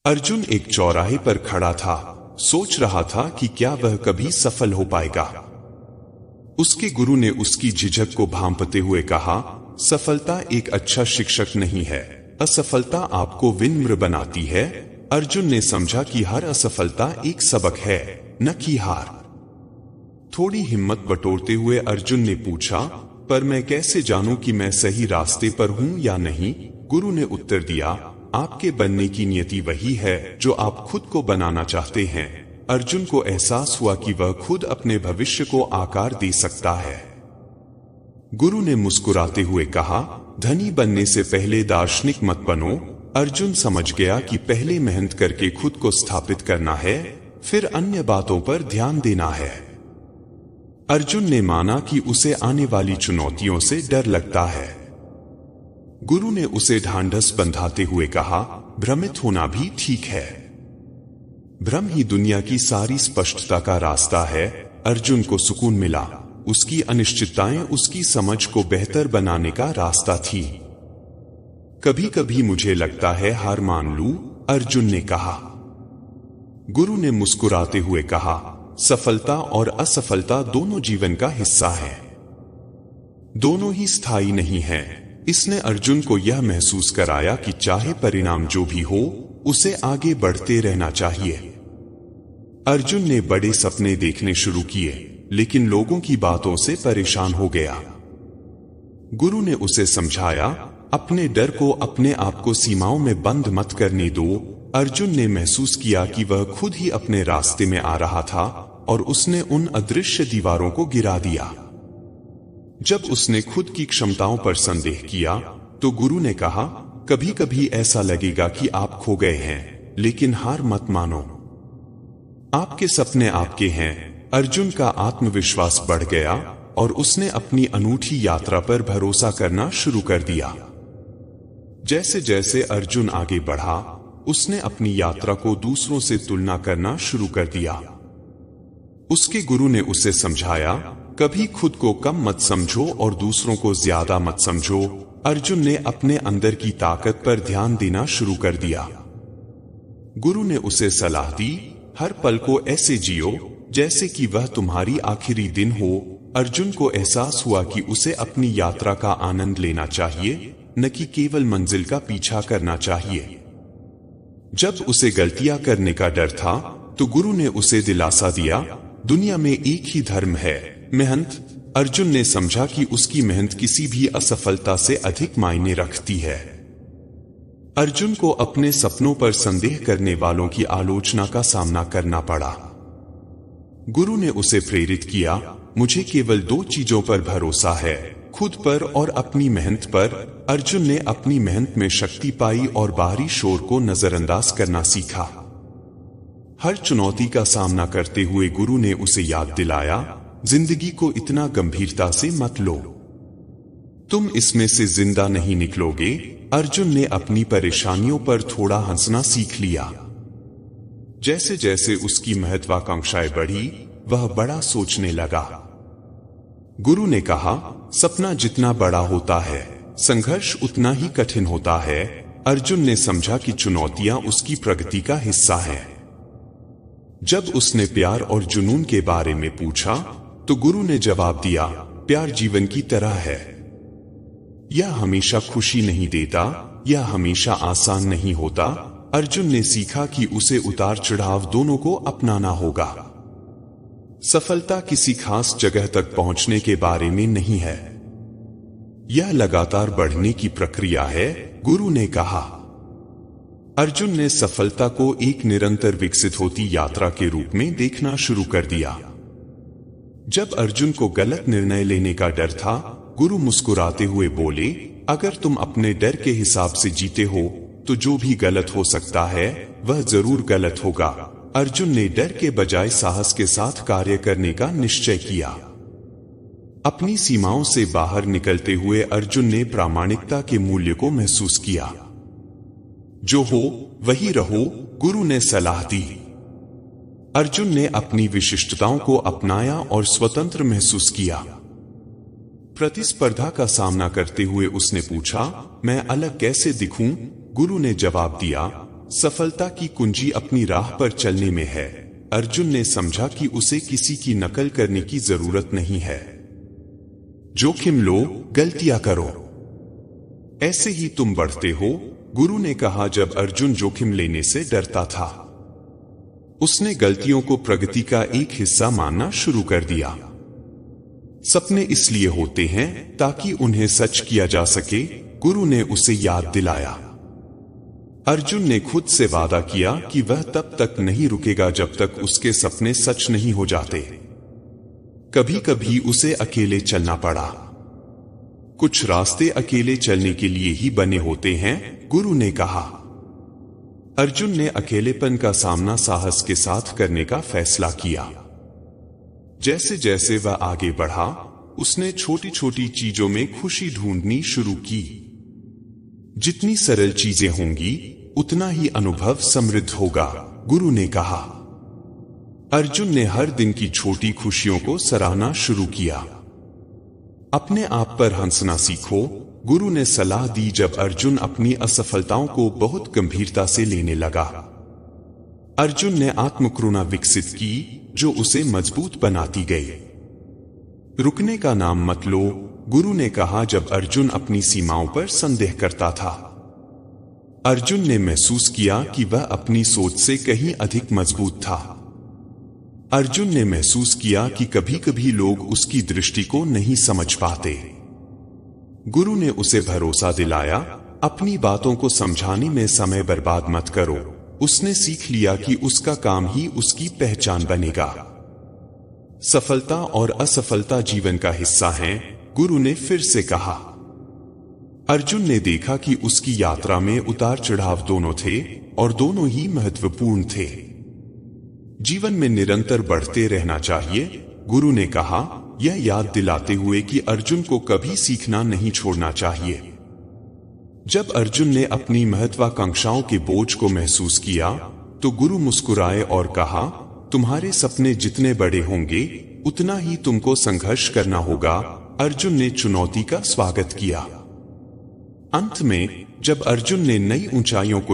अर्जुन एक चौराहे पर खड़ा था, सोच रहा था कि क्या वह कभी सफल हो पाएगा। उसके गुरु ने उसकी झिझक को भांपते हुए कहा, सफलता एक अच्छा शिक्षक नहीं है, असफलता आपको विनम्र बनाती है। अर्जुन ने समझा कि हर असफलता एक सबक है, न कि हार। थोड़ी हिम्मत बटोरते हुए अर्जुन ने पूछा, पर मैं कैसे जानूं कि मैं सही रास्ते पर हूं या नहीं? गुरु ने उत्तर दिया, आपके बनने की नियति वही है जो आप खुद को बनाना चाहते हैं। अर्जुन को एहसास हुआ कि वह खुद अपने भविष्य को आकार दे सकता है। गुरु ने मुस्कुराते हुए कहा, धनी बनने से पहले दार्शनिक मत बनो। अर्जुन समझ गया कि पहले मेहनत करके खुद को स्थापित करना है, फिर अन्य बातों पर ध्यान देना है। अर्जुन ने माना कि उसे आने वाली चुनौतियों से डर लगता है। गुरु ने उसे ढांढस बंधाते हुए कहा, भ्रमित होना भी ठीक है। भ्रम ही दुनिया की सारी स्पष्टता का रास्ता है। अर्जुन को सुकून मिला, उसकी अनिश्चितताएं उसकी समझ को बेहतर बनाने का रास्ता थी। कभी कभी मुझे लगता है हार मान लूं, अर्जुन ने कहा। गुरु ने मुस्कुराते हुए कहा, सफलता और असफलता दोनों जीवन का हिस्सा है, दोनों ही स्थायी नहीं है। इसने अर्जुन को यह महसूस कराया कि चाहे परिणाम जो भी हो, उसे आगे बढ़ते रहना चाहिए। अर्जुन ने बड़े सपने देखने शुरू किए, लेकिन लोगों की बातों से परेशान हो गया। गुरु ने उसे समझाया, अपने डर को, अपने आप को सीमाओं में बंद मत करने दो। अर्जुन ने महसूस किया कि वह खुद ही अपने रास्ते में आ रहा था और उसने उन अदृश्य दीवारों को गिरा दिया। जब उसने खुद की क्षमताओं पर संदेह किया, तो गुरु ने कहा, कभी कभी ऐसा लगेगा कि आप खो गए हैं, लेकिन हार मत मानो, आपके सपने आपके हैं। अर्जुन का आत्मविश्वास बढ़ गया और उसने अपनी अनूठी यात्रा पर भरोसा करना शुरू कर दिया। जैसे जैसे अर्जुन आगे बढ़ा, उसने अपनी यात्रा को दूसरों से तुलना करना शुरू कर दिया। उसके गुरु ने उसे समझाया, कभी खुद को कम मत समझो और दूसरों को ज्यादा मत समझो। अर्जुन ने अपने अंदर की ताकत पर ध्यान देना शुरू कर दिया। गुरु ने उसे सलाह दी, हर पल को ऐसे जियो जैसे कि वह तुम्हारी आखिरी दिन हो। अर्जुन को एहसास हुआ कि उसे अपनी यात्रा का आनंद लेना चाहिए, न कि केवल मंजिल का पीछा करना चाहिए। जब उसे गलतियां करने का डर था, तो गुरु ने उसे दिलासा दिया, दुनिया में एक ही धर्म है, मेहनत। अर्जुन ने समझा कि उसकी मेहनत किसी भी असफलता से अधिक मायने रखती है। अर्जुन को अपने सपनों पर संदेह करने वालों की आलोचना का सामना करना पड़ा। गुरु ने उसे प्रेरित किया, मुझे केवल दो चीजों पर भरोसा है, खुद पर और अपनी मेहनत पर। अर्जुन ने अपनी मेहनत में शक्ति पाई और बाहरी शोर को नजरअंदाज करना सीखा। हर चुनौती का सामना करते हुए गुरु ने उसे याद दिलाया, जिंदगी को इतना गंभीरता से मत लो, तुम इसमें से जिंदा नहीं निकलोगे। अर्जुन ने अपनी परेशानियों पर थोड़ा हंसना सीख लिया। जैसे जैसे उसकी महत्वाकांक्षाएं बढ़ी, वह बड़ा सोचने लगा। गुरु ने कहा, सपना जितना बड़ा होता है, संघर्ष उतना ही कठिन होता है। अर्जुन ने समझा कि चुनौतियां उसकी प्रगति का हिस्सा है। जब उसने प्यार और जुनून के बारे में पूछा, तो गुरु ने जवाब दिया, प्यार जीवन की तरह है, यह हमेशा खुशी नहीं देता, यह हमेशा आसान नहीं होता। अर्जुन ने सीखा कि उसे उतार चढ़ाव दोनों को अपनाना होगा। सफलता किसी खास जगह तक पहुंचने के बारे में नहीं है, यह लगातार बढ़ने की प्रक्रिया है, गुरु ने कहा। अर्जुन ने सफलता को एक निरंतर विकसित होती यात्रा के रूप में देखना शुरू कर दिया। जब अर्जुन को गलत निर्णय लेने का डर था, गुरु मुस्कुराते हुए बोले, अगर तुम अपने डर के हिसाब से जीते हो, तो जो भी गलत हो सकता है वह जरूर गलत होगा। अर्जुन ने डर के बजाय साहस के साथ कार्य करने का निश्चय किया। अपनी सीमाओं से बाहर निकलते हुए अर्जुन ने प्रामाणिकता के मूल्य को महसूस किया। जो हो वही रहो, गुरु ने सलाह दी। अर्जुन ने अपनी विशिष्टताओं को अपनाया और स्वतंत्र महसूस किया। प्रतिस्पर्धा का सामना करते हुए उसने पूछा, मैं अलग कैसे दिखूं? गुरु ने जवाब दिया, सफलता की कुंजी अपनी राह पर चलने में है। अर्जुन ने समझा कि उसे किसी की नकल करने की जरूरत नहीं है। जोखिम लो, गलतियां करो, ऐसे ही तुम बढ़ते हो। गुरु ने कहा जब अर्जुन जोखिम लेने से डरता था, उसने गलतियों को प्रगति का एक हिस्सा मानना शुरू कर दिया। सपने इसलिए होते हैं ताकि उन्हें सच किया जा सके, गुरु ने उसे याद दिलाया। अर्जुन ने खुद से वादा किया कि वह तब तक नहीं रुकेगा जब तक उसके सपने सच नहीं हो जाते। कभी कभी उसे अकेले चलना पड़ा। कुछ रास्ते अकेले चलने के लिए ही बने होते हैं, गुरु ने कहा। अर्जुन ने अकेलेपन का सामना साहस के साथ करने का फैसला किया। जैसे जैसे वह आगे बढ़ा, उसने छोटी छोटी चीजों में खुशी ढूंढनी शुरू की। जितनी सरल चीजें होंगी उतना ही अनुभव समृद्ध होगा, गुरु ने कहा। अर्जुन ने हर दिन की छोटी खुशियों को सराहना शुरू किया। अपने आप पर हंसना सीखो, गुरु ने सलाह दी जब अर्जुन अपनी असफलताओं को बहुत गंभीरता से लेने लगा। अर्जुन ने आत्मकरुणा विकसित की जो उसे मजबूत बनाती गई। रुकने का नाम मत लो, गुरु ने कहा जब अर्जुन अपनी सीमाओं पर संदेह करता था। अर्जुन ने महसूस किया कि वह अपनी सोच से कहीं अधिक मजबूत था। अर्जुन ने महसूस किया कि कभी कभी लोग उसकी दृष्टि को नहीं समझ पाते। गुरु ने उसे भरोसा दिलाया, अपनी बातों को समझाने में समय बर्बाद मत करो। उसने सीख लिया कि उसका काम ही उसकी पहचान बनेगा। सफलता और असफलता जीवन का हिस्सा हैं, गुरु ने फिर से कहा। अर्जुन ने देखा कि उसकी यात्रा में उतार चढ़ाव दोनों थे और दोनों ही महत्वपूर्ण थे। जीवन में निरंतर बढ़ते रहना चाहिए, गुरु ने कहा, यह याद दिलाते हुए कि अर्जुन को कभी सीखना नहीं छोड़ना चाहिए। जब अर्जुन ने अपनी महत्वाकांक्षाओं के बोझ को महसूस किया तो गुरु मुस्कुराए और कहा, तुम्हारे सपने जितने बड़े होंगे उतना ही तुमको संघर्ष करना होगा। अर्जुन ने चुनौती का स्वागत किया। अंत में जब अर्जुन ने नई ऊंचाइयों को